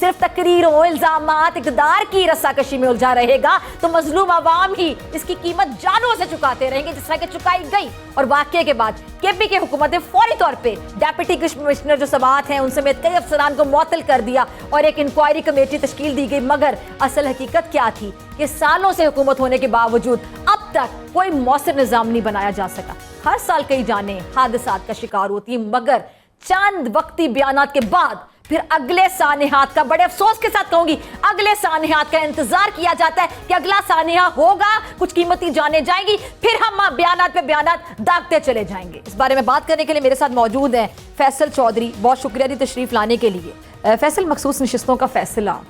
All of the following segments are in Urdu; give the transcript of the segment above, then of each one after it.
صرف تقریروں الزامات اقتدار کی رساکشی میں الجھا رہے گا تو مظلوم عوام ہی اس کی قیمت جانوں سے چکاتے رہیں گے جس طرح کہ چکائی گئی. اور واقعے کے بعد کے پی کے حکومت نے فوری طور پہ ڈیپٹی کمشنر جو سماعت ہیں ان سمیت کئی افسران کو معطل کر دیا اور ایک انکوائری کمیٹی تشکیل دی گئی. مگر اصل حقیقت کیا تھی کہ سالوں سے حکومت ہونے کے باوجود اب تک کوئی مؤثر نظام نہیں بنایا جا سکا. ہر سال کئی جانیں حادثات کا شکار ہوتی ہیں مگر چند وقتی بیانات کے بعد پھر اگلے سانحات کا, بڑے افسوس کے ساتھ کہوں گی, اگلے سانحات کا انتظار کیا جاتا ہے کہ اگلا سانحہ ہوگا, کچھ قیمتی جانیں جائیں گی, پھر ہم بیانات پہ بیانات داغتے چلے جائیں گے. اس بارے میں بات کرنے کے لیے میرے ساتھ موجود ہیں فیصل چودھری. بہت شکریہ دی تشریف لانے کے لیے. فیصل, مخصوص نشستوں کا فیصلہ,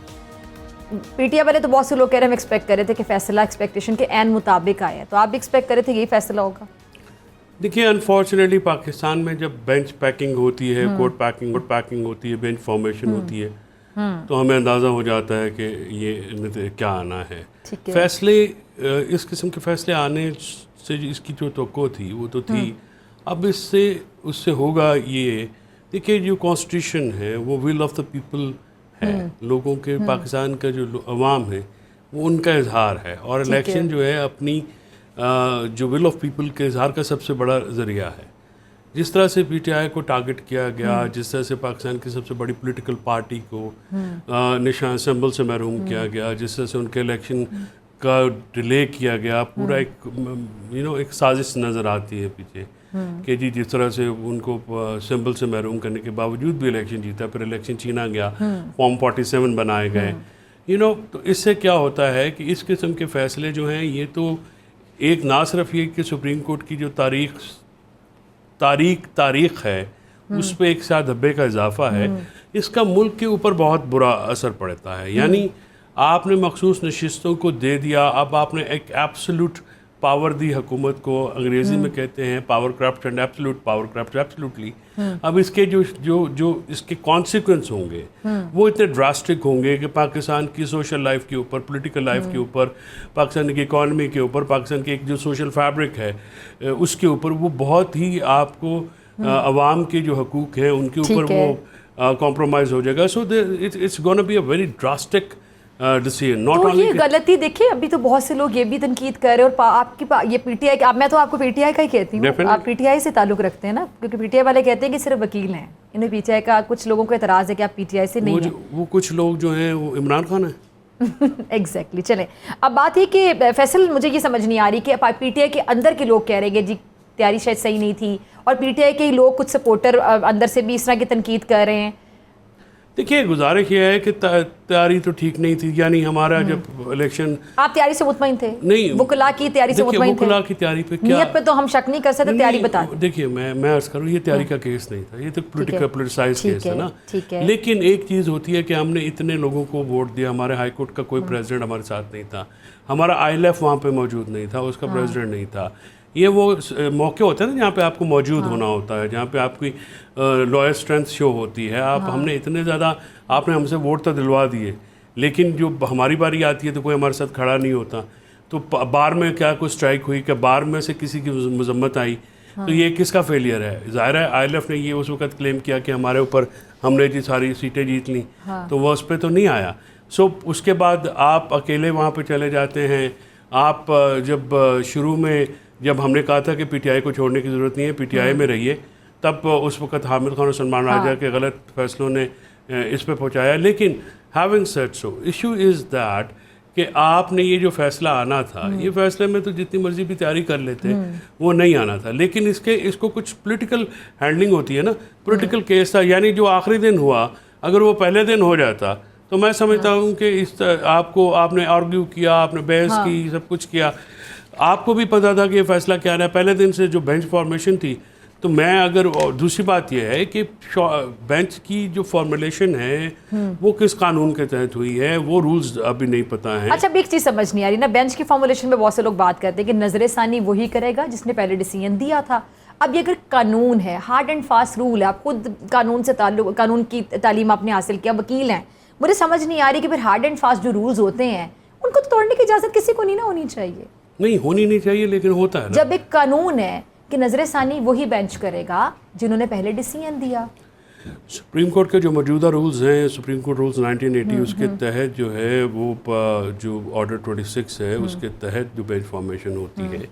پی ٹی آئی والے تو بہت سے لوگ کہہ رہے ہیں, ہم ایکسپیکٹ کر رہے تھے کہ فیصلہ ایکسپیکٹیشن کے عین مطابق آیا, تو آپ بھی ایکسپیکٹ کر رہے تھے یہی فیصلہ ہوگا؟ دیکھیے, انفارچونیٹلی پاکستان میں جب بینچ پیکنگ ہوتی ہے, کورٹ پیکنگ ہوتی ہے, بینچ فارمیشن ہوتی ہے, تو ہمیں اندازہ ہو جاتا ہے کہ یہ کیا آنا ہے. فیصلے, اس قسم کے فیصلے آنے سے اس کی جو توقع تھی وہ تو تھی. اب اس سے ہوگا یہ. دیکھیے, جو کانسٹیٹیوشن ہے وہ ول آف دا پیپل ہے, لوگوں کے, پاکستان کا جو عوام ہے وہ ان کا اظہار ہے, اور الیکشن جو ہے اپنی جو ول آف پیپل کے اظہار کا سب سے بڑا ذریعہ ہے. جس طرح سے پی ٹی آئی کو ٹارگٹ کیا گیا, جس طرح سے پاکستان کی سب سے بڑی پولیٹیکل پارٹی کو نشان سمبل سے محروم کیا گیا, جس طرح سے ان کے الیکشن کا ڈیلے کیا گیا, پورا ایک سازش نظر آتی ہے پیچھے کہ جی جس طرح سے ان کو سمبل سے محروم کرنے کے باوجود بھی الیکشن جیتا, پھر الیکشن چھینا گیا, فارم 47 بنائے گئے. تو اس سے کیا ہوتا ہے کہ اس قسم کے فیصلے جو ہیں یہ تو ایک نہ صرف یہ کہ سپریم کورٹ کی جو تاریخ ہے اس پہ ایک ساتھ دھبے کا اضافہ ہے, اس کا ملک کے اوپر بہت برا اثر پڑتا ہے. یعنی آپ نے مخصوص نشستوں کو دے دیا, اب آپ نے ایک ایبسولوٹ پاور دی حکومت کو, انگریزی میں کہتے ہیں power corrupt and absolute power corrupt absolutely. اب اس کے جو اس کے کانسیکوینس ہوں گے وہ اتنے ڈراسٹک ہوں گے کہ پاکستان کی سوشل لائف کے اوپر, پولیٹیکل لائف کے اوپر, پاکستان کی اکانومی کے اوپر, پاکستان کی ایک جو سوشل فیبرک ہے اس کے اوپر وہ بہت ہی آپ کو عوام کے جو حقوق ہیں ان کے اوپر وہ کمپرومائز ہو جائے گا. So it's gonna be a very drastic decision. تو یہ غلطی دیکھیے, ابھی تو بہت سے لوگ یہ بھی تنقید کر رہے ہیں, اور آپ کی یہ پی ٹی آئی, میں تو آپ کو پی ٹی آئی کا ہی کہتی ہوں, آپ پی ٹی آئی سے تعلق رکھتے ہیں نا, کیونکہ پی ٹی آئی والے کہتے ہیں کہ صرف وکیل ہیں, انہیں پی ٹی آئی کا, کچھ لوگوں کو اعتراض ہے کہ آپ پی ٹی آئی سے نہیں ہیں. وہ کچھ لوگ جو ہیں وہ عمران خان ہیں. ایگزیکٹلی. چلیں, اب بات ہے کہ فیصل, مجھے یہ سمجھ نہیں آ رہی کہ پی ٹی آئی کے اندر کے لوگ کہہ رہے ہیں کہ جی تیاری شاید صحیح نہیں تھی, اور پی ٹی آئی کے لوگ کچھ سپورٹر اندر سے بھی اس طرح کی تنقید کر رہے ہیں. دیکھیے, گزارش یہ ہے کہ تیاری تو ٹھیک نہیں تھی. یعنی ہمارا جب الیکشن, آپ تیاری سے مطمئن تھے؟ نہیں, وکلا کی تیاری سے مطمئن تھے؟ وکلا کی تیاری پہ کیا, نیت پہ تو ہم شک نہیں کر سکتے, تیاری بتا دیں. دیکھیے, میں عرض کروں, یہ تیاری کا کیس نہیں تھا, یہ تو پولیٹیسائز کیس ہے نا. لیکن ایک چیز ہوتی ہے کہ ہم نے اتنے لوگوں کو ووٹ دیا, ہمارے ہائی کورٹ کا کوئی پریزیڈنٹ ہمارے ساتھ نہیں تھا, ہمارا آئی ایل ایف وہاں پہ موجود نہیں تھا, اس کا پریزیڈنٹ نہیں تھا. یہ وہ موقع ہوتا ہے نا جہاں پہ آپ کو موجود ہونا ہوتا ہے, جہاں پہ آپ کی لوئر اسٹرینتھ شو ہوتی ہے. ہم نے اتنے زیادہ, آپ نے ہم سے ووٹ تو دلوا دیے, لیکن جو ہماری باری آتی ہے تو کوئی ہمارے ساتھ کھڑا نہیں ہوتا. تو بار میں کیا کوئی اسٹرائک ہوئی کہ بار میں سے کسی کی مذمت آئی, تو یہ کس کا فیلئر ہے؟ ظاہر ہے آئی ایل ایف نے یہ اس وقت کلیم کیا کہ ہمارے اوپر ہم نے جی ساری سیٹیں جیت لیں, تو وہ اس پہ تو نہیں آیا. سو اس کے بعد آپ اکیلے وہاں پہ چلے جاتے ہیں. آپ جب شروع میں جب ہم نے کہا تھا کہ پی ٹی آئی کو چھوڑنے کی ضرورت نہیں ہے, پی ٹی آئی میں رہیے, تب اس وقت حامد خان اور سلمان راجہ کے غلط فیصلوں نے اس پہ پہنچایا. لیکن having said so, issue is that کہ آپ نے یہ جو فیصلہ آنا تھا, یہ فیصلے میں تو جتنی مرضی بھی تیاری کر لیتے وہ نہیں آنا تھا. لیکن اس کو کچھ پولیٹیکل ہینڈلنگ ہوتی ہے نا, پولیٹیکل کیس تھا. یعنی جو آخری دن ہوا, اگر وہ پہلے دن ہو جاتا تو میں سمجھتا ہوں کہ آپ نے آرگیو کیا, آپ نے بحث کی, سب کچھ کیا, آپ کو بھی پتا تھا کہ یہ فیصلہ کیا رہا ہے. پہلے دن سے جو بینچ فارمیشن تھی, تو میں اگر, دوسری بات یہ ہے کہ بینچ کی جو فارمولیشن ہے وہ کس قانون کے تحت ہوئی ہے, وہ رولز ابھی نہیں پتا ہیں. اچھا, اب ایک چیز سمجھ نہیں آ رہی نا, بینچ کی فارمولیشن میں بہت سے لوگ بات کرتے ہیں کہ نظر ثانی وہی کرے گا جس نے پہلے ڈیسیژن دیا تھا. اب یہ اگر قانون ہے, ہارڈ اینڈ فاسٹ رول ہے, آپ خود قانون سے تعلق, قانون کی تعلیم آپ نے حاصل کیا, وکیل ہیں, مجھے سمجھ نہیں آ رہی کہ پھر ہارڈ اینڈ فاسٹ جو رولز ہوتے ہیں ان کو تو توڑنے کی اجازت کسی کو نہیں نہ ہونی چاہیے. نہیں ہونی نہیں چاہیے, لیکن ہوتا ہے. جب ایک قانون ہے کہ نظر ثانی وہی بینچ کرے گا جنہوں نے پہلے ڈیسیژن دیا. سپریم کورٹ کے جو موجودہ رولز ہیں، سپریم کورٹ رولز 1980 اس کے تحت جو ہے وہ جو آرڈر 26 ہے اس کے تحت جو بینچ فارمیشن ہوتی ہے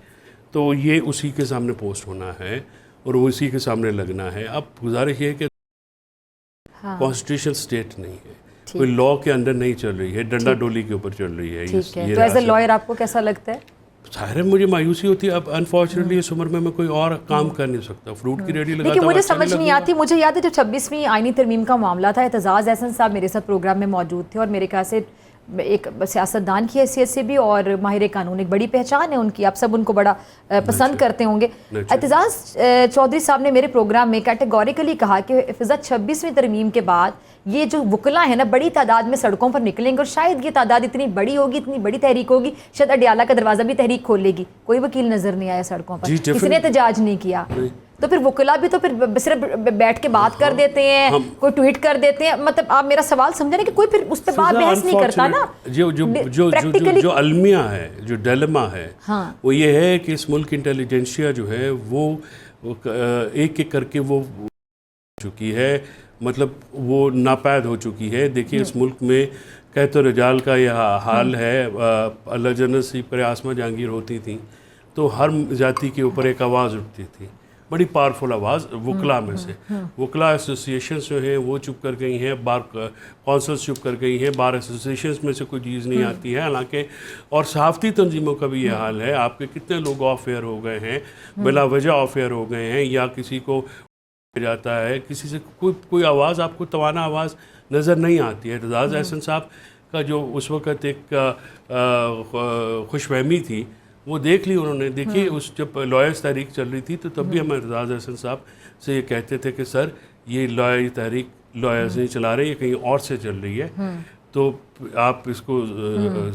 تو یہ اسی کے سامنے پوسٹ ہونا ہے اور وہ اسی کے سامنے لگنا ہے. اب گزارش یہ ہے کہ کانسٹیٹیوشن اسٹیٹ نہیں ہے، کوئی لا کے اندر نہیں چل رہی ہے، ڈنڈا ڈولی کے اوپر چل رہی ہے. تو ایز اے لائر آپ کو کیسا لگتا ہے؟ ظاہر ہے مجھے مایوسی ہوتی ہے. اب انفارچونیٹلی اس عمر میں کوئی اور کام کر نہیں سکتا. فروٹ کی ریڈی لگاتا لیکن مجھے سمجھ نہیں آتی. مجھے یاد ہے جو 26ویں آئینی ترمیم کا معاملہ تھا، اعتزاز احسن صاحب میرے ساتھ پروگرام میں موجود تھے اور میرے خیال سے ایک سیاستدان کی حیثیت سے بھی اور ماہر قانون، ایک بڑی پہچان ہے ان کی، آپ سب ان کو بڑا پسند کرتے ہوں گے. اعتزاز چودھری صاحب نے میرے پروگرام میں کیٹیگوریکلی کہا کہ فضا 26ویں ترمیم کے بعد یہ جو وکلاء ہیں نا بڑی تعداد میں سڑکوں پر نکلیں گے اور شاید یہ تعداد اتنی بڑی ہوگی، اتنی بڑی تحریک ہوگی، شاید اڈیالہ کا دروازہ بھی تحریک کھول لے گی. کوئی وکیل نظر نہیں آیا سڑکوں پر، کسی نے احتجاج نہیں کیا. تو پھر وکلاء بھی تو پھر صرف بیٹھ کے بات کر دیتے ہیں، کوئی ٹویٹ کر دیتے ہیں. مطلب آپ میرا سوال سمجھیں کہ کوئی پھر اس پہ بات بحث نہیں کرتا نا. جو المیہ ہے، جو ڈیلما ہے وہ یہ ہے کہ اس ملک انٹیلیجنسیا جو ہے وہ ایک ایک کر کے وہ چکی ہے، مطلب وہ ناپید ہو چکی ہے. دیکھیے اس ملک میں قحط و رجال کا یہ حال ہے. اللہ جنت سی پر آسمہ جہانگیر ہوتی تھیں تو ہر ذاتی کے اوپر ایک آواز اٹھتی تھی، بڑی پاورفل آواز وکلاء میں سے. وکلاء ایسوسیشنز جو ہیں وہ چپ کر گئی ہیں، بار کونسلز چپ کر گئی ہیں، بار ایسوسیشنز میں سے کوئی چیز نہیں آتی ہے. حالانکہ اور صحافتی تنظیموں کا بھی یہ حال ہے. آپ کے کتنے لوگ آف ایئر ہو گئے ہیں، بلا وجہ آف ایئر ہو گئے ہیں، یا کسی کو جاتا ہے، کسی سے کوئی آواز آپ کو توانا آواز نظر نہیں آتی ہے. اعتزاز احسن صاحب کا جو اس وقت ایک خوش فہمی تھی وہ دیکھ لی انہوں نے. دیکھیے اس جب لائرز تحریک چل رہی تھی تو تب بھی ہم اعتزاز احسن صاحب سے یہ کہتے تھے کہ سر یہ لائر تحریک لائرز نہیں چلا رہے، یہ کہیں اور سے چل رہی ہے. تو آپ اس کو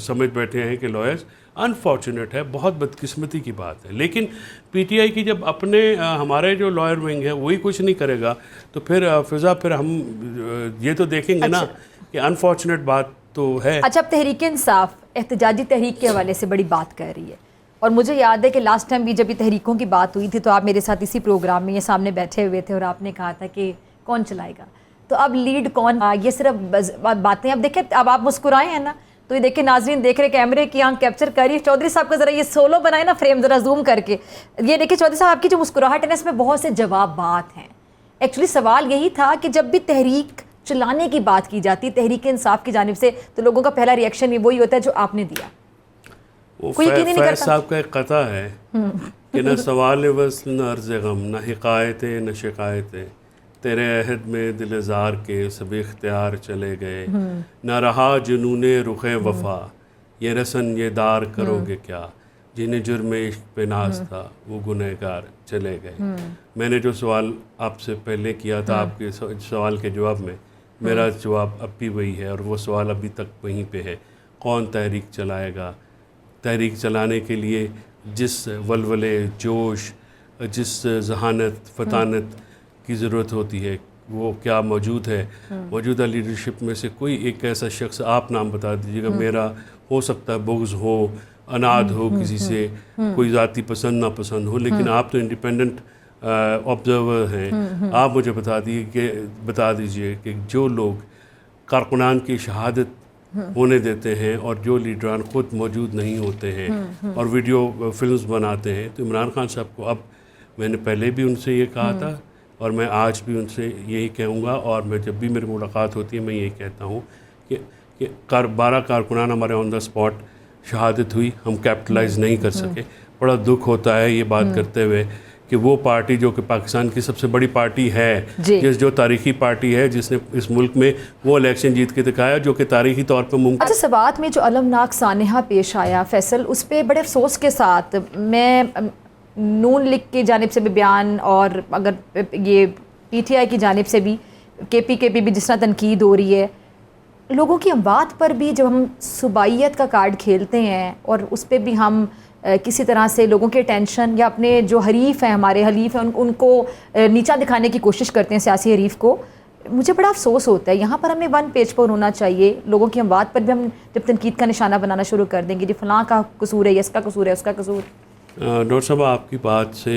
سمجھ بیٹھے ہیں کہ لائرز انفارچونیٹ ہے، بہت بدقسمتی کی بات ہے. لیکن پی ٹی آئی کی جب اپنے ہمارے جو لائر ونگ ہے وہی کچھ نہیں کرے گا تو پھر فضا پھر ہم یہ تو دیکھیں گے نا کہ انفارچونیٹ بات تو ہے. اچھا، اب تحریک انصاف احتجاجی تحریک کے حوالے سے بڑی بات کر رہی ہے اور مجھے یاد ہے کہ لاسٹ ٹائم بھی جب یہ تحریکوں کی بات ہوئی تھی تو آپ میرے ساتھ اسی پروگرام میں یہ سامنے بیٹھے ہوئے تھے اور آپ نے کہا تھا کہ کون چلائے گا. تو اب لیڈ کون؟ یہ صرف باتیں. اب دیکھیں، اب آپ مسکرائے ہیں نا تو یہ دیکھیں ناظرین دیکھ رہے کیمرے کی آنکھ کیپچر کر رہی ہے. چودھری صاحب کا ذرا یہ سولو بنائے نا فریم ذرا زوم کر کے. یہ دیکھیں چودھری صاحب آپ کی جو مسکراہٹ ہے نا اس میں بہت سے جوابات ہیں. ایکچولی سوال یہی تھا کہ جب بھی تحریک چلانے کی بات کی جاتی تحریک انصاف کی جانب سے تو لوگوں کا پہلا ریئیکشن وہی ہوتا ہے جو آپ نے دیا. فیض صاحب کا ایک قطعہ ہے کہ نہ سوال وصل نہ عرض غم، نہ حکایتیں نہ شکایتیں، تیرے عہد میں دل زار کے سب اختیار چلے گئے، نہ رہا جنون رخ وفا، یہ رسن یہ دار کرو گے کیا، جنہیں جرم عشق پہ ناز تھا وہ گنہگار چلے گئے. میں نے جو سوال آپ سے پہلے کیا تھا، آپ کے سوال کے جواب میں میرا جواب اب بھی وہی ہے اور وہ سوال ابھی تک وہیں پہ ہے. کون تحریک چلائے گا؟ تحریک چلانے کے لیے جس ولولے، جوش، جس ذہانت، فطانت کی ضرورت ہوتی ہے وہ کیا موجود ہے؟ موجودہ لیڈرشپ میں سے کوئی ایک ایسا شخص آپ نام بتا دیجیے گا. میرا ہو سکتا ہے بغض ہو، اناد ہو کسی سے، کوئی ذاتی پسند ناپسند ہو، لیکن آپ تو انڈیپینڈنٹ آبزرور ہیں. آپ مجھے بتا دیجئے کہ جو لوگ کارکنان کی شہادت ہونے دیتے ہیں اور جو لیڈران خود موجود نہیں ہوتے ہیں اور ویڈیو فلمز بناتے ہیں، تو عمران خان صاحب کو اب میں نے پہلے بھی ان سے یہ کہا تھا اور میں آج بھی ان سے یہی کہوں گا، اور میں جب بھی میری ملاقات ہوتی ہے میں یہی کہتا ہوں کہ 12 کارکنان ہمارے آن دا اسپاٹ شہادت ہوئی، ہم کیپٹلائز نہیں کر سکے. بڑا دکھ ہوتا ہے یہ بات کرتے ہوئے کہ وہ پارٹی جو کہ پاکستان کی سب سے بڑی پارٹی ہے، جو تاریخی پارٹی ہے، جس نے اس ملک میں وہ الیکشن جیت کے دکھایا جو کہ تاریخی طور پر ممکن. اچھا، سوات میں جو المناک سانحہ پیش آیا فیصل، اس پہ بڑے افسوس کے ساتھ میں نون لیگ کی جانب سے بھی بیان اور اگر یہ پی ٹی آئی کی جانب سے بھی کے پی بھی جس طرح تنقید ہو رہی ہے، لوگوں کی اموات پر بھی جب ہم صوبائیت کا کارڈ کھیلتے ہیں اور اس پہ بھی ہم کسی طرح سے لوگوں کے ٹینشن یا اپنے جو حریف ہیں، ہمارے حلیف ہیں، ان کو نیچا دکھانے کی کوشش کرتے ہیں سیاسی حریف کو، مجھے بڑا افسوس ہوتا ہے. یہاں پر ہمیں ون پیج پر ہونا چاہیے. لوگوں کی اموات پر بھی ہم جب تنقید کا نشانہ بنانا شروع کر دیں گے، جی فلاں کا قصور ہے، اس کا قصور ہے، اس کا قصور. ڈاکٹر صاحب آپ کی بات سے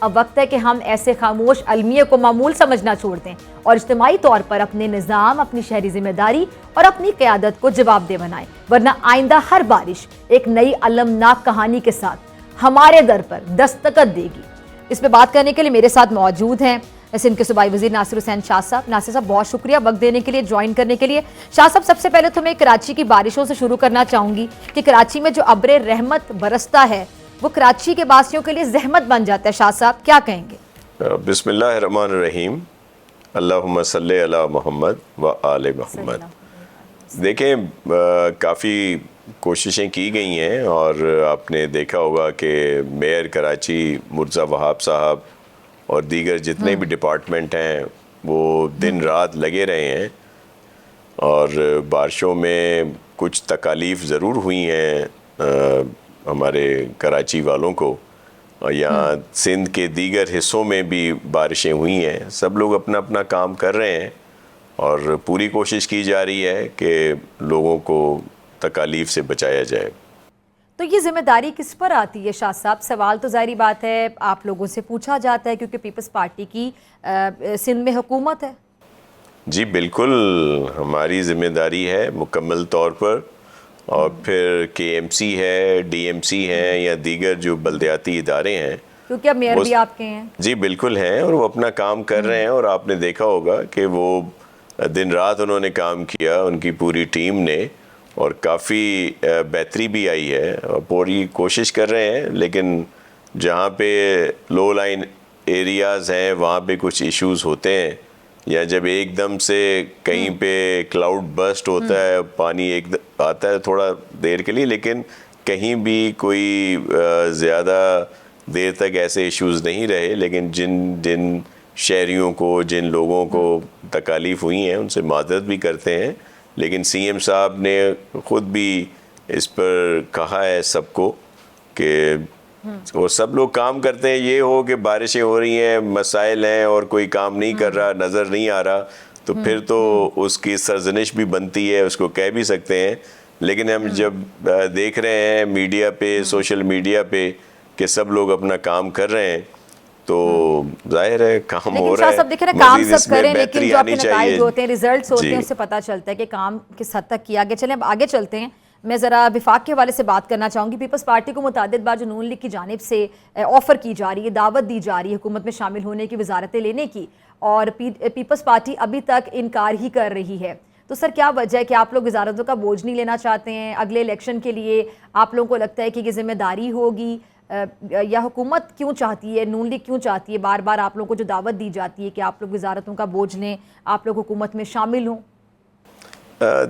اب وقت ہے کہ ہم ایسے خاموش المیہ کو معمول سمجھنا چھوڑ دیں اور اجتماعی طور پر اپنے نظام، اپنی شہری ذمہ داری اور اپنی قیادت کو جواب دہ بنائیں، ورنہ آئندہ ہر بارش ایک نئی المناک کہانی کے ساتھ ہمارے در پر دستخط دے گی۔ اس پہ بات کرنے کے لیے میرے ساتھ موجود ہیں سندھ کے صوبائی وزیر ناصر حسین شاہ صاحب۔ ناصر صاحب بہت شکریہ وقت دینے کے لیے، جوائن کرنے کے لیے۔ شاہ صاحب سب سے پہلے تو میں کراچی کی بارشوں سے شروع کرنا چاہوں گی کہ کراچی میں جو ابر رحمت برستا ہے وہ کراچی کے باسیوں کے لیے زحمت بن جاتا ہے، شاہ صاحب کیا کہیں گے؟ بسم اللہ الرحمن الرحیم، اللہم صلی علی محمد و آل محمد۔ دیکھیں کافی کوششیں کی گئی ہیں اور آپ نے دیکھا ہوگا کہ میئر کراچی مرزا وہاب صاحب اور دیگر جتنے بھی ڈپارٹمنٹ ہیں وہ دن رات لگے رہے ہیں، اور بارشوں میں کچھ تکالیف ضرور ہوئی ہیں ہمارے کراچی والوں کو، اور یہاں سندھ کے دیگر حصوں میں بھی بارشیں ہوئی ہیں۔ سب لوگ اپنا اپنا کام کر رہے ہیں اور پوری کوشش کی جا رہی ہے کہ لوگوں کو تکالیف سے بچایا جائے۔ تو یہ ذمہ داری کس پر آتی ہے شاہ صاحب؟ سوال تو ظاہری بات ہے آپ لوگوں سے پوچھا جاتا ہے کیونکہ پیپلز پارٹی کی سندھ میں حکومت ہے۔ جی بالکل ہماری ذمہ داری ہے مکمل طور پر، اور پھر کے ایم سی ہے، ڈی ایم سی ہیں یا دیگر جو بلدیاتی ادارے ہیں، کیونکہ اب میئر بھی آپ کے ہیں۔ جی بالکل ہیں، اور وہ اپنا کام کر رہے ہیں، اور آپ نے دیکھا ہوگا کہ وہ دن رات انہوں نے کام کیا، ان کی پوری ٹیم نے، اور کافی بہتری بھی آئی ہے، اور پوری کوشش کر رہے ہیں۔ لیکن جہاں پہ لو لائن ایریاز ہیں وہاں پہ کچھ ایشوز ہوتے ہیں، یا جب ایک دم سے کہیں پہ کلاؤڈ برسٹ ہوتا ہے، پانی ایک آتا ہے تھوڑا دیر کے لیے، لیکن کہیں بھی کوئی زیادہ دیر تک ایسے ایشوز نہیں رہے۔ لیکن جن شہریوں کو، جن لوگوں کو تکالیف ہوئی ہیں ان سے معذرت بھی کرتے ہیں، لیکن سی ایم صاحب نے خود بھی اس پر کہا ہے سب کو کہ وہ سب لوگ کام کرتے ہیں، یہ ہو کہ بارشیں ہو رہی ہیں، مسائل ہیں اور کوئی کام نہیں کر رہا، نظر نہیں آ رہا، تو پھر تو اس کی سرزنش بھی بنتی ہے، اس کو کہہ بھی سکتے ہیں۔ لیکن ہم جب دیکھ رہے ہیں میڈیا پہ، سوشل میڈیا پہ کہ سب لوگ اپنا کام کر رہے ہیں، تو ظاہر ہے کام ہو رہا ہے، لیکن دیکھ رہے ہیں کام سب کریں، لیکن بہتری جو آپ کے آنی نتائج چاہیے۔ ہوتے ہیں، ریزلٹس ہوتے ہیں، اس سے پتہ چلتا ہے کہ کام کس حد تک کیا گیا۔ چلیں اب آگے چلتے ہیں، میں ذرا وفاق کے حوالے سے بات کرنا چاہوں گی۔ پیپلز پارٹی کو متعدد بار جو نون لیگ کی جانب سے آفر کی جا رہی ہے، دعوت دی جا رہی ہے حکومت میں شامل ہونے کی، وزارتیں لینے کی، اور پیپلز پارٹی ابھی تک انکار ہی کر رہی ہے۔ تو سر کیا وجہ ہے کہ آپ لوگ وزارتوں کا بوجھ نہیں لینا چاہتے ہیں؟ اگلے الیکشن کے لیے آپ لوگوں کو لگتا ہے کہ یہ ذمہ داری ہوگی، یا حکومت کیوں چاہتی ہے، نون لیگ کیوں چاہتی ہے بار بار آپ لوگوں کو جو دعوت دی جاتی ہے کہ آپ لوگ وزارتوں کا بوجھ لیں، آپ لوگ حکومت میں شامل ہوں؟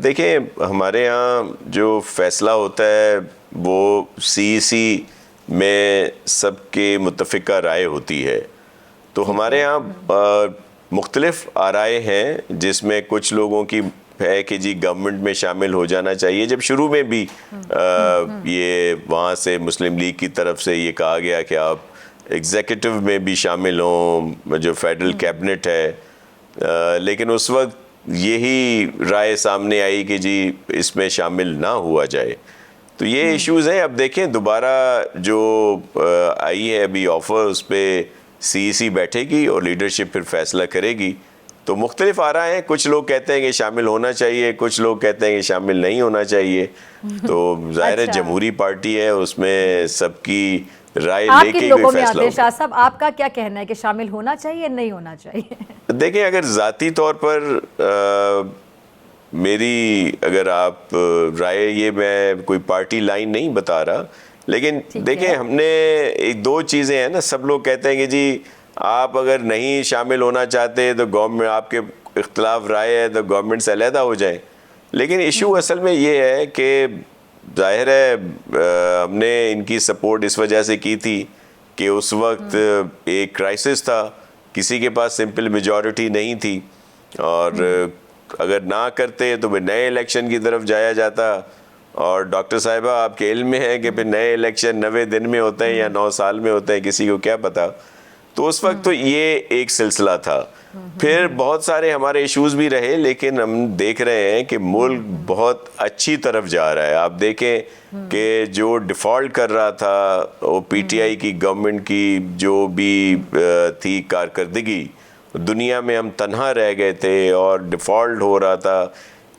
دیکھیں ہمارے ہاں جو فیصلہ ہوتا ہے وہ سی میں سب کے متفقہ رائے ہوتی ہے، تو ہمارے ہاں مختلف آرائے ہیں، جس میں کچھ لوگوں کی ہے کہ جی گورنمنٹ میں شامل ہو جانا چاہیے۔ جب شروع میں بھی یہ وہاں سے مسلم لیگ کی طرف سے یہ کہا گیا کہ آپ ایگزیکٹو میں بھی شامل ہوں، جو فیڈرل کیبنٹ ہے، لیکن اس وقت یہی رائے سامنے آئی کہ جی اس میں شامل نہ ہوا جائے۔ تو یہ ایشوز ہیں۔ اب دیکھیں دوبارہ جو آئی ہے ابھی آفر، اس پہ سی بیٹھے گی اور لیڈرشپ پھر فیصلہ کرے گی۔ تو مختلف آرائے ہیں، کچھ لوگ کہتے ہیں کہ شامل ہونا چاہیے، کچھ لوگ کہتے ہیں کہ شامل نہیں ہونا چاہیے۔ تو ظاہر ہے جمہوری پارٹی ہے، اس میں سب کی رائے لے کے کوئی فیصلہ ہوگا۔ شاہ صاحب آپ کا کیا کہنا ہے کہ شامل ہونا چاہیے نہیں ہونا چاہیے؟ دیکھیں اگر ذاتی طور پر میری اگر آپ رائے، یہ میں کوئی پارٹی لائن نہیں بتا رہا، لیکن دیکھیں ہم نے ایک دو چیزیں ہیں نا، سب لوگ کہتے ہیں کہ جی آپ اگر نہیں شامل ہونا چاہتے تو گورنمنٹ، آپ کے اختلاف رائے ہے تو گورنمنٹ سے علیحدہ ہو جائیں۔ لیکن ایشو اصل میں یہ ہے کہ ظاہر ہے ہم نے ان کی سپورٹ اس وجہ سے کی تھی کہ اس وقت ایک کرائسس تھا، کسی کے پاس سمپل میجورٹی نہیں تھی، اور اگر نہ کرتے تو پھر نئے الیکشن کی طرف جایا جاتا، اور ڈاکٹر صاحبہ آپ کے علم میں ہے کہ پھر نئے الیکشن 90 دن میں ہوتے ہیں یا 9 سال میں ہوتے ہیں، کسی کو کیا پتا۔ تو اس وقت تو یہ ایک سلسلہ تھا. پھر بہت سارے ہمارے ایشوز بھی رہے, لیکن ہم دیکھ رہے ہیں کہ ملک بہت اچھی طرف جا رہا ہے. آپ دیکھیں کہ جو ڈیفالٹ کر رہا تھا وہ پی ٹی آئی کی گورنمنٹ کی جو بھی تھی کارکردگی, دنیا میں ہم تنہا رہ گئے تھے اور ڈیفالٹ ہو رہا تھا.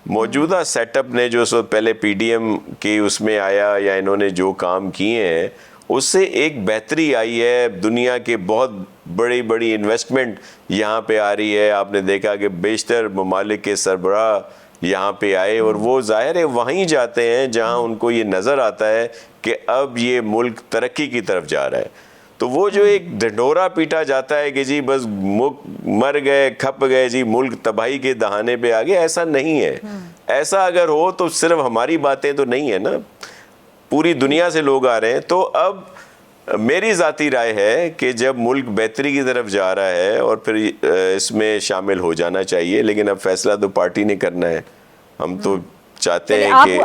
موجودہ سیٹ اپ نے جو سو پہلے پی ڈی ایم کی اس میں آیا یا انہوں نے جو کام کیے ہیں اس سے ایک بہتری آئی ہے. دنیا کے بہت بڑی انویسٹمنٹ یہاں پہ آ رہی ہے. آپ نے دیکھا کہ بیشتر ممالک کے سربراہ یہاں پہ آئے اور وہ ظاہر ہے وہیں جاتے ہیں جہاں ان کو یہ نظر آتا ہے کہ اب یہ ملک ترقی کی طرف جا رہا ہے. تو وہ جو ایک ڈھنڈورا پیٹا جاتا ہے کہ جی بس مر گئے, کھپ گئے, جی ملک تباہی کے دہانے پہ آ گئے, ایسا نہیں ہے. ایسا اگر ہو تو صرف ہماری باتیں تو نہیں ہے نا, پوری دنیا سے لوگ آ رہے ہیں. تو اب میری ذاتی رائے ہے کہ جب ملک بہتری کی طرف جا رہا ہے اور پھر اس میں شامل ہو جانا چاہیے, لیکن اب فیصلہ تو پارٹی نے کرنا ہے. ہم تو چاہتے ہیں کہ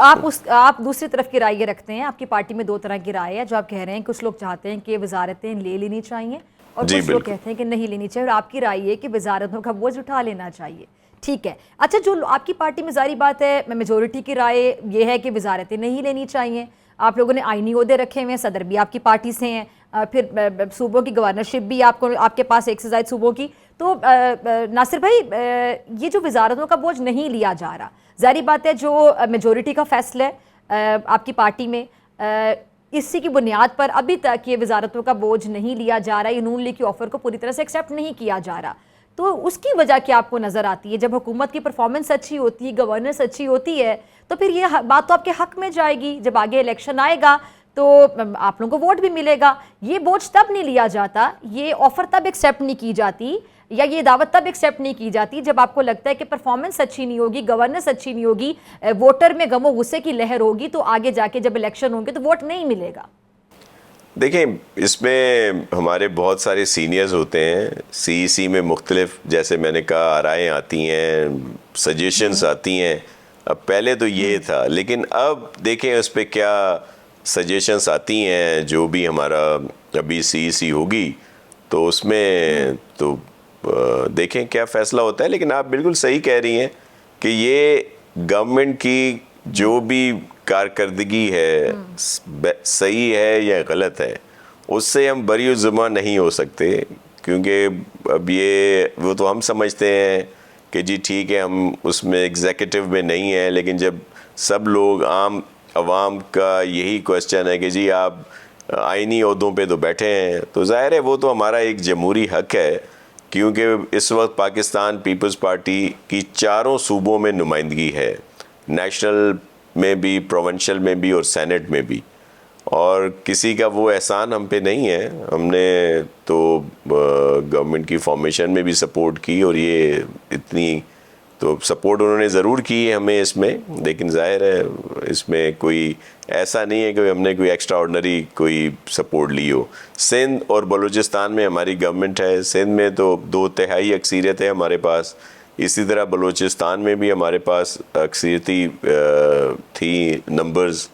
آپ دوسری طرف کی رائے یہ رکھتے ہیں, آپ کی پارٹی میں دو طرح کی رائے ہے جو آپ کہہ رہے ہیں, کچھ لوگ چاہتے ہیں کہ وزارتیں لے لینی چاہیے اور کچھ لوگ کہتے ہیں کہ نہیں لینی چاہیے, اور آپ کی رائے ہے کہ وزارتوں کا بوجھ اٹھا لینا چاہیے. ٹھیک ہے, اچھا جو آپ کی پارٹی میں ظاہری بات ہے میجورٹی کی رائے یہ ہے کہ وزارتیں نہیں لینی چاہیے. آپ لوگوں نے آئینی عہدے رکھے ہوئے ہیں, صدر بھی آپ کی پارٹی سے ہیں, پھر صوبوں کی گورنرشپ بھی آپ کے پاس ایک سے زائد صوبوں کی. تو ناصر بھائی یہ جو وزارتوں کا بوجھ نہیں لیا جا رہا, ظاہری بات ہے جو میجورٹی کا فیصلہ ہے آپ کی پارٹی میں, اسی کی بنیاد پر ابھی تک یہ وزارتوں کا بوجھ نہیں لیا جا رہا, یہ نون لیگ کی آفر کو پوری طرح سے ایکسیپٹ نہیں کیا جا رہا. تو اس کی وجہ کیا آپ کو نظر آتی ہے؟ جب حکومت کی پرفارمنس اچھی ہوتی ہے, گورننس اچھی ہوتی ہے, تو پھر یہ بات تو آپ کے حق میں جائے گی. جب آگے الیکشن آئے گا تو آپ لوگوں کو ووٹ بھی ملے گا. یہ بوجھ تب نہیں لیا جاتا, یہ آفر تب ایکسیپٹ نہیں کی جاتی, یا یہ دعوت تب ایکسیپٹ نہیں کی جاتی جب آپ کو لگتا ہے کہ پرفارمنس اچھی نہیں ہوگی, گورننس اچھی نہیں ہوگی, ووٹر میں غم و غصے کی لہر ہوگی, تو آگے جا کے جب الیکشن ہوں گے تو ووٹ نہیں ملے گا. دیکھیں اس میں ہمارے بہت سارے سینئرز ہوتے ہیں, سی ای سی میں مختلف جیسے میں نے کہا رائیں آتی ہیں, سجیشنز آتی ہیں. اب پہلے تو یہ تھا, لیکن اب دیکھیں اس پہ کیا سجیشنز آتی ہیں. جو بھی ہمارا ابھی سی ای سی ہوگی تو اس میں تو دیکھیں کیا فیصلہ ہوتا ہے. لیکن آپ بالکل صحیح کہہ رہی ہیں کہ یہ گورنمنٹ کی جو بھی کارکردگی ہے صحیح ہے یا غلط ہے, اس سے ہم بری الزمہ نہیں ہو سکتے, کیونکہ اب یہ وہ تو ہم سمجھتے ہیں کہ جی ٹھیک ہے ہم اس میں ایگزیکٹو میں نہیں ہیں, لیکن جب سب لوگ عام عوام کا یہی کوشچن ہے کہ جی آپ آئینی عہدوں پہ تو بیٹھے ہیں, تو ظاہر ہے وہ تو ہمارا ایک جمہوری حق ہے, کیونکہ اس وقت پاکستان پیپلز پارٹی کی چاروں صوبوں میں نمائندگی ہے, نیشنل میں بھی, پروونشل میں بھی اور سینٹ میں بھی, اور کسی کا وہ احسان ہم پہ نہیں ہے. ہم نے تو گورنمنٹ کی فارمیشن میں بھی سپورٹ کی, اور یہ اتنی تو سپورٹ انہوں نے ضرور کی ہے ہمیں اس میں, لیکن ظاہر ہے اس میں کوئی ایسا نہیں ہے کہ ہم نے کوئی ایکسٹرا آرڈنری کوئی سپورٹ لی ہو. سندھ اور بلوچستان میں ہماری گورنمنٹ ہے, سندھ میں تو 2/3 اکثریت ہے ہمارے پاس, اسی طرح بلوچستان میں بھی ہمارے پاس اکثریتی تھی نمبرز.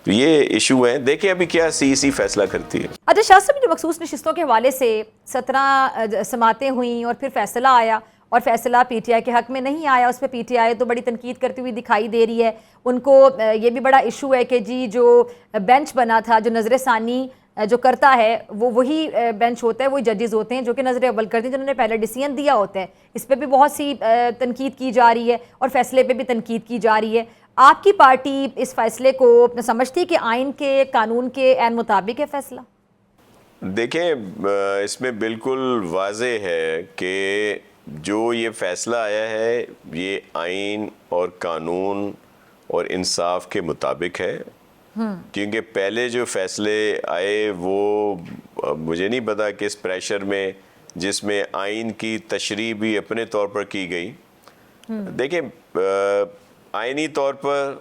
تو یہ ایشو ہیں, دیکھیں ابھی کیا سی ای سی فیصلہ کرتی ہے. اچھا شاہ صاحب, جو مخصوص نشستوں کے حوالے سے 17 سماعتیں ہوئیں اور پھر فیصلہ آیا, اور فیصلہ پی ٹی آئی کے حق میں نہیں آیا, اس پہ پی ٹی آئی تو بڑی تنقید کرتی ہوئی دکھائی دے رہی ہے. ان کو یہ بھی بڑا ایشو ہے کہ جی جو بینچ بنا تھا, جو نظر ثانی جو کرتا ہے وہ وہی بینچ ہوتا ہے, وہی ججز ہوتے ہیں جو کہ نظر اول کرتے ہیں, جنہوں نے پہلے ڈیسیژن دیا ہوتا ہے. اس پہ بھی بہت سی تنقید کی جا رہی ہے اور فیصلے پہ بھی تنقید کی جا رہی ہے. آپ کی پارٹی اس فیصلے کو سمجھتی کہ آئین کے قانون کے عین مطابق ہے فیصلہ؟ دیکھیں اس میں بالکل واضح ہے کہ جو یہ فیصلہ آیا ہے یہ آئین اور قانون اور انصاف کے مطابق ہے. کیونکہ پہلے جو فیصلے آئے وہ مجھے نہیں پتا کس پریشر میں, جس میں آئین کی تشریح بھی اپنے طور پر کی گئی. دیکھیں آئینی طور پر,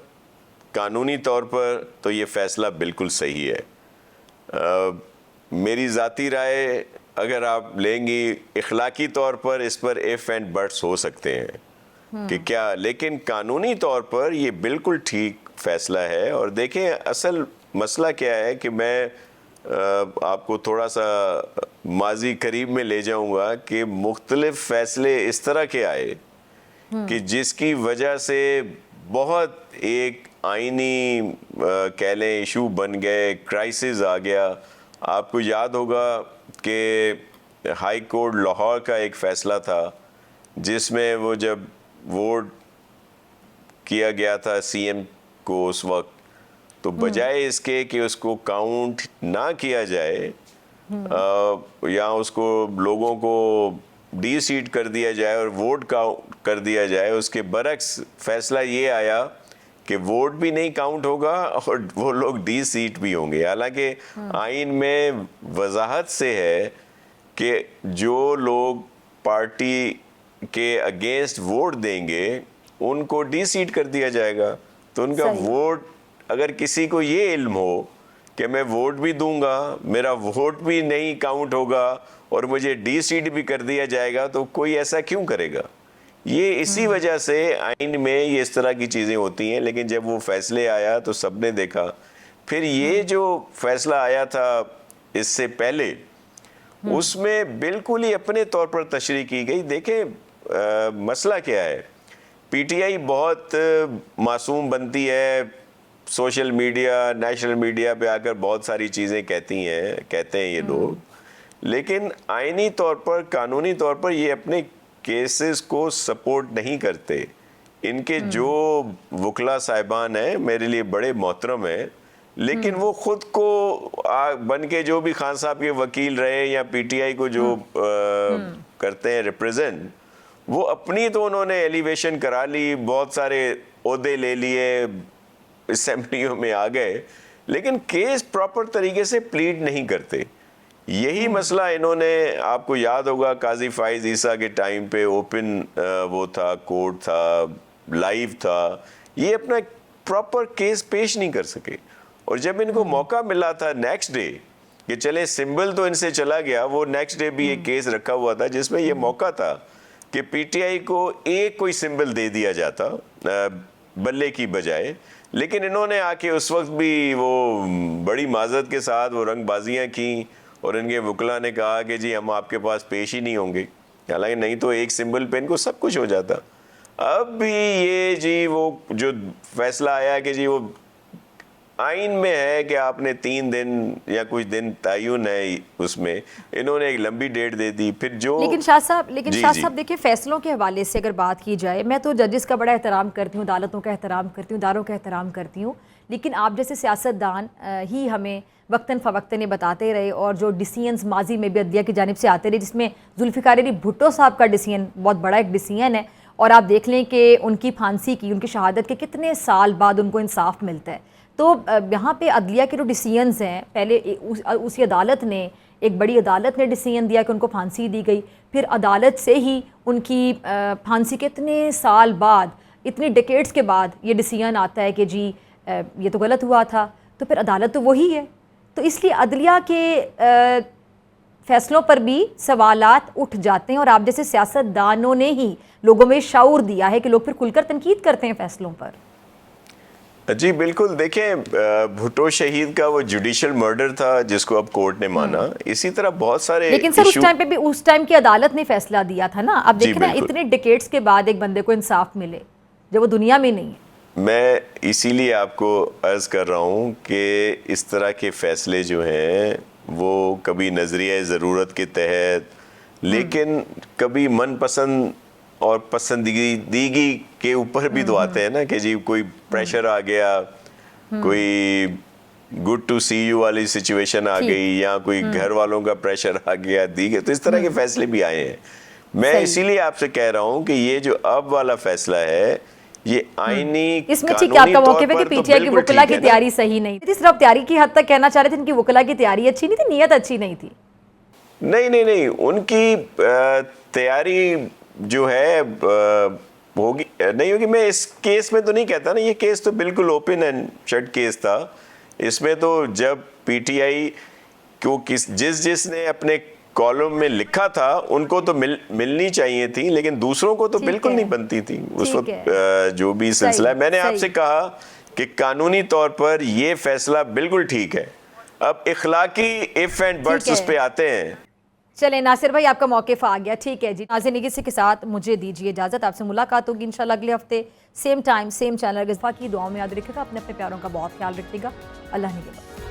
قانونی طور پر تو یہ فیصلہ بالکل صحیح ہے. میری ذاتی رائے اگر آپ لیں گی, اخلاقی طور پر اس پر ایف اینڈ بٹس ہو سکتے ہیں کہ کیا, لیکن قانونی طور پر یہ بالکل ٹھیک فیصلہ ہے. اور دیکھیں اصل مسئلہ کیا ہے کہ میں آپ کو تھوڑا سا ماضی قریب میں لے جاؤں گا کہ مختلف فیصلے اس طرح کے آئے کہ جس کی وجہ سے بہت ایک آئینی کہہ لیں ایشو بن گئے, کرائسس آ گیا. آپ کو یاد ہوگا کہ ہائی کورٹ لاہور کا ایک فیصلہ تھا جس میں وہ جب ووٹ کیا گیا تھا سی ایم کو اس وقت, تو بجائے اس کے کہ اس کو کاؤنٹ نہ کیا جائے یا اس کو لوگوں کو ڈی سیٹ کر دیا جائے اور ووٹ کاؤنٹ کر دیا جائے, اس کے برعکس فیصلہ یہ آیا کہ ووٹ بھی نہیں کاؤنٹ ہوگا اور وہ لوگ ڈی سیٹ بھی ہوں گے. حالانکہ آئین میں وضاحت سے ہے کہ جو لوگ پارٹی کے اگینسٹ ووٹ دیں گے ان کو ڈی سیٹ کر دیا جائے گا. تو ان کا ووٹ, اگر کسی کو یہ علم ہو کہ میں ووٹ بھی دوں گا, میرا ووٹ بھی نہیں کاؤنٹ ہوگا اور مجھے ڈی سیٹ بھی کر دیا جائے گا, تو کوئی ایسا کیوں کرے گا؟ یہ اسی وجہ سے آئین میں یہ اس طرح کی چیزیں ہوتی ہیں. لیکن جب وہ فیصلے آیا تو سب نے دیکھا. پھر یہ جو فیصلہ آیا تھا اس سے پہلے, اس میں بالکل ہی اپنے طور پر تشریح کی گئی. دیکھیں مسئلہ کیا ہے, پی ٹی آئی بہت معصوم بنتی ہے, سوشل میڈیا, نیشنل میڈیا پہ آ کر بہت ساری چیزیں کہتے ہیں یہ لوگ, لیکن آئینی طور پر, قانونی طور پر یہ اپنے کیسز کو سپورٹ نہیں کرتے. ان کے جو وکلا صاحبان ہیں میرے لیے بڑے محترم ہیں, لیکن وہ خود کو بن کے جو بھی خان صاحب کے وکیل رہے یا پی ٹی آئی کو جو کرتے ہیں ریپریزنٹ, وہ اپنی تو انہوں نے ایلیویشن کرا لی, بہت سارے عہدے لے لیے, اسمبلیوں میں آ گئے, لیکن کیس پراپر طریقے سے پلیڈ نہیں کرتے. یہی مسئلہ انہوں نے, آپ کو یاد ہوگا قاضی فائز عیسیٰ کے ٹائم پہ اوپن وہ تھا, کورٹ تھا, لائیو تھا, یہ اپنا پراپر کیس پیش نہیں کر سکے. اور جب ان کو موقع ملا تھا نیکسٹ ڈے کہ چلے سمبل تو ان سے چلا گیا, وہ نیکسٹ ڈے بھی ایک کیس رکھا ہوا تھا جس میں یہ موقع تھا کہ پی ٹی آئی کو ایک کوئی سمبل دے دیا جاتا بلے کی بجائے, لیکن انہوں نے آ کے اس وقت بھی وہ بڑی معذرت کے ساتھ وہ رنگ بازیاں کیں اور ان کے وکلا نے کہا کہ جی ہم آپ کے پاس پیش ہی نہیں ہوں گے. حالانکہ نہیں تو ایک سمبل پہ ان کو سب کچھ ہو جاتا. اب بھی یہ جی وہ جو فیصلہ آیا کہ جی وہ آئین میں ہے کہ آپ نے 3 دن یا کچھ دن تعین ہے, اس میں انہوں نے ایک لمبی ڈیٹ دے دی. پھر جو لیکن شاہ صاحب دیکھیں, فیصلوں کے حوالے سے اگر بات کی جائے, میں تو ججز کا بڑا احترام کرتی ہوں, عدالتوں کا احترام کرتی ہوں, اداروں کا احترام کرتی ہوں, لیکن آپ جیسے سیاستدان ہی ہمیں وقتاً فوقتاً بتاتے رہے, اور جو ڈیسیژنز ماضی میں بھی عدلیہ کی جانب سے آتے رہے, جس میں ذوالفقار علی بھٹو صاحب کا ڈیسیژن بہت بڑا ایک ڈیسیژن ہے, اور آپ دیکھ لیں کہ ان کی پھانسی کی, ان کی شہادت کے کتنے سال بعد ان کو انصاف ملتا ہے. تو یہاں پہ عدلیہ کے جو ڈیسیژنز ہیں, پہلے اسی عدالت نے, ایک بڑی عدالت نے ڈیسیژن دیا کہ ان کو پھانسی دی گئی, پھر عدالت سے ہی ان کی پھانسی کے اتنے سال بعد, اتنی ڈیکیڈز کے بعد یہ ڈیسیژن آتا ہے کہ جی یہ تو غلط ہوا تھا. تو پھر عدالت تو وہی ہے. تو اس لیے عدلیہ کے فیصلوں پر بھی سوالات اٹھ جاتے ہیں, اور آپ جیسے سیاستدانوں نے ہی لوگوں میں شعور دیا ہے کہ لوگ پھر کھل کر تنقید کرتے ہیں فیصلوں پر. جی بالکل. دیکھیں بھٹو شہید کا وہ جوڈیشل مرڈر تھا جس کو اب کورٹ نے مانا, اسی طرح بہت سارے, لیکن سر اس ٹائم پہ بھی اس ٹائم کی عدالت نے فیصلہ دیا تھا نا. اب دیکھیں نا, اتنے ڈیکیڈز کے بعد ایک بندے کو انصاف ملے جب وہ دنیا میں نہیں ہے. میں اسی لیے آپ کو عرض کر رہا ہوں کہ اس طرح کے فیصلے جو ہیں وہ کبھی نظریہ ضرورت کے تحت, لیکن کبھی من پسند اور پسندیدگی کے اوپر بھی تو آتے ہیں نا کہ جی کوئی پریشر آ گیا, کوئی گڈ ٹو سی یو والی سچویشن آ گئی, یا کوئی گھر والوں کا پریشر آ گیا, دیگر تو اس طرح کے فیصلے بھی آئے ہیں. میں اسی لیے آپ سے کہہ رہا ہوں کہ یہ جو اب والا فیصلہ ہے یہ آئینی اس میں ٹھیک ہے آپ کا موقع پہ کہ پی ٹی آئی کی وکلا کی تیاری صحیح نہیں تھی, صرف تیاری کی حد تک کہنا چاہ رہے تھے ان کی وکلا کی تیاری اچھی نہیں تھی, نیت اچھی نہیں تھی. نہیں, ان کی تیاری جو ہے ہوگی نہیں ہوگی. میں اس کیس میں تو نہیں کہتا نا, یہ کیس تو بالکل اوپن اینڈ شٹ کیس تھا. اس میں تو جب پی ٹی آئی کو جس نے اپنے کالم میں لکھا تھا ان کو تو ملنی چاہیے تھی, لیکن دوسروں کو تو بالکل نہیں بنتی تھی اس وقت. جو بھی سلسلہ ہے, میں نے آپ سے کہا کہ قانونی طور پر یہ فیصلہ بالکل ٹھیک ہے, اب اخلاقی ایف اینڈ بٹس اس پہ آتے ہیں. چلیں ناصر بھائی آپ کا موقف آ گیا, ٹھیک ہے جی. ناظرین اسی کے ساتھ مجھے دیجیے اجازت, آپ سے ملاقات ہوگی انشاءاللہ اگلے ہفتے سیم ٹائم سیم چینل. کی دعاؤں میں یاد رکھے گا, اپنے پیاروں کا بہت خیال رکھیے گا. اللہ نگہبان.